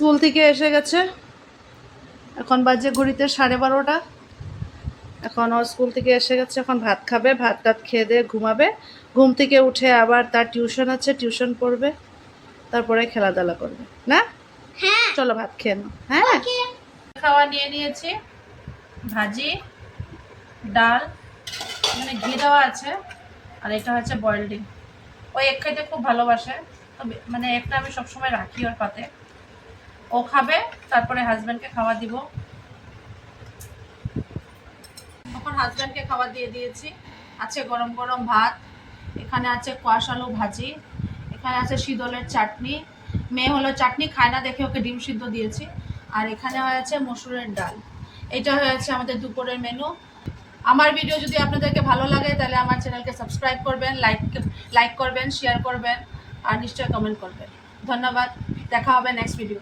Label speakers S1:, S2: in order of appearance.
S1: School থেকে এসে গেছে, এখন বাজে ঘড়িতে 12:30। এখন ও স্কুল থেকে এসে গেছে, এখন ভাত খাবে, ভাত টাত খেয়ে দিয়ে ঘুমাবে। ঘুম থেকে উঠে আবার তার টিউশন আছে, টিউশন পড়বে, তারপরে খেলাধুলা করবে না। চলো ভাত খেয়ে নাও। হ্যাঁ, খাওয়া নিয়ে নিয়েছি, ভাজি, ডাল, মানে ঘি দেওয়া আছে, আর এটা হচ্ছে বয়েল ডিম। ওই এক খাইতে খুব ভালোবাসে, মানে একটা আমি সবসময় রাখি ওর পাতে। ও খাবে, তারপরে হাজব্যান্ডকে খাওয়া দিব। তখন হাজব্যান্ডকে খাওয়া দিয়ে দিয়েছি। আছে গরম গরম ভাত, এখানে আছে কোয়াশ আলু ভাজি, এখানে আছে শীতলের চাটনি। মেয়ে হলো চাটনি খায় না দেখে ওকে ডিম সিদ্ধ দিয়েছি। আর এখানে হয়েছে মসুরের ডাল। এটা হয়েছে আমাদের দুপুরের মেনু। আমার ভিডিও যদি আপনাদেরকে ভালো লাগে তাহলে আমার চ্যানেলকে সাবস্ক্রাইব করবেন, লাইক করবেন, শেয়ার করবেন, আর নিশ্চয়ই কমেন্ট করবেন। ধন্যবাদ, দেখা হবে নেক্সট ভিডিও।